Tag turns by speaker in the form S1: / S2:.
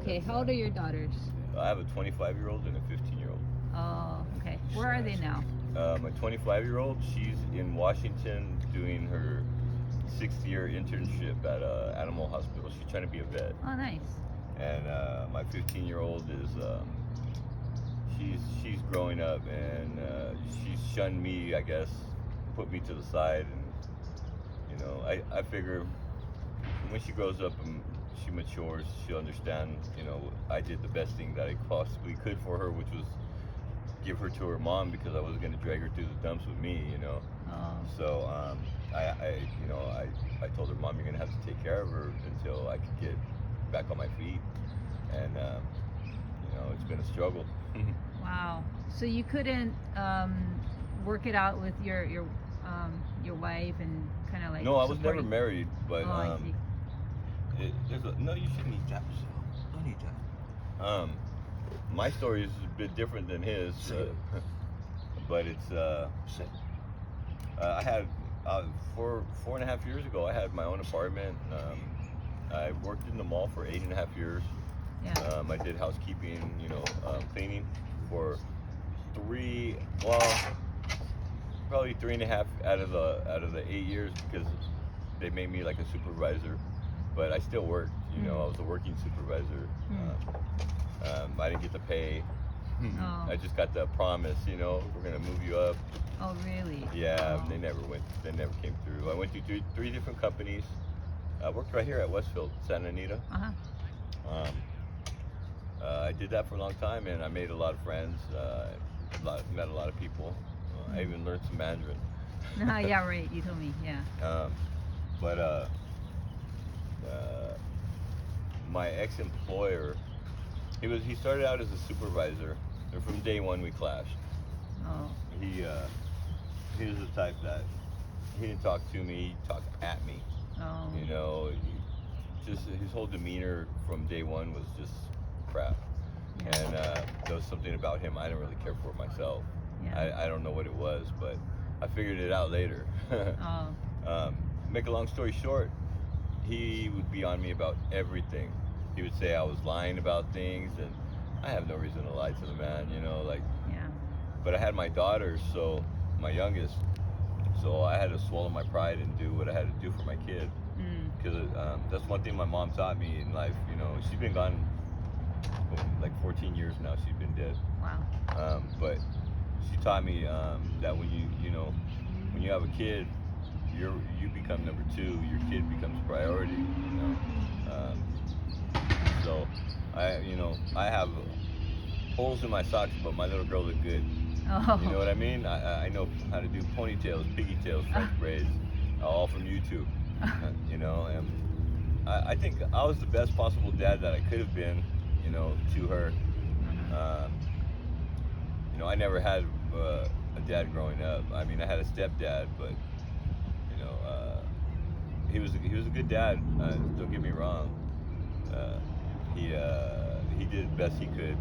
S1: Okay, how old are your daughters?
S2: I have a 25-year-old and a 15-year-old.
S1: Oh, okay. Where are they now?
S2: My 25-year-old, she's in Washington doing her 6th-year internship at a animal hospital. She's trying to be a vet.
S1: Oh, nice.
S2: And my 15-year-old is she's growing up, and she's shunned me, I guess, put me to the side, and I figure when she grows up and she matures, she'll understand. I did the best thing that I possibly could for her, which was give her to her mom, because I wasn't going to drag her through the dumps with me.
S1: Oh.
S2: So I told her, Mom, you're going to have to take care of her until I could get back on my feet, and it's been a struggle.
S1: Wow. So you couldn't work it out with your wife and kind of like.
S2: No, I was never
S1: supporting-
S2: married, but
S1: Oh, I see.
S2: no, you shouldn't eat that. Don't eat that. My story is a bit different than his, but it's I had 4.5 years ago. I had my own apartment. I worked in the mall for 8.5 years.
S1: Yeah.
S2: I did housekeeping, cleaning for probably 3.5 out of the 8 years, because they made me like a supervisor. But I still worked. I was a working supervisor. I didn't get the pay.
S1: Oh.
S2: I just got the promise. We're gonna move you up.
S1: Oh, really?
S2: Yeah,
S1: Oh.
S2: they never came through. I went to three different companies. I worked right here at Westfield, Santa Anita.
S1: Uh-huh.
S2: I did that for a long time, and I made a lot of friends. Met a lot of people. I even learned some Mandarin.
S1: Yeah, right. You told me. Yeah.
S2: But my ex-employer, he started out as a supervisor, and from day one we clashed.
S1: Oh.
S2: He was the type that he didn't talk to me, he talked at me.
S1: Oh.
S2: Just his whole demeanor from day one was just crap.
S1: Yeah.
S2: And there was something about him I didn't really care for myself.
S1: Yeah.
S2: I don't know what it was, but I figured it out later.
S1: Oh.
S2: Make a long story short, he would be on me about everything. He would say I was lying about things, and I have no reason to lie to the man,
S1: Yeah.
S2: But I had my daughter, so my youngest, so I had to swallow my pride and do what I had to do for my kid. Because that's one thing my mom taught me in life. She's been gone like 14 years now. She's been dead.
S1: Wow.
S2: But she taught me that when you have a kid, you become number two. Your kid becomes priority. So I have holes in my socks, but my little girl look good.
S1: Oh.
S2: You know what I mean? I know how to do ponytails, piggy tails, French braids, all from YouTube. And I think I was the best possible dad that I could have been, to her. I never had a dad growing up. I mean, I had a stepdad, but he was a good dad. Don't get me wrong. He did the best he could.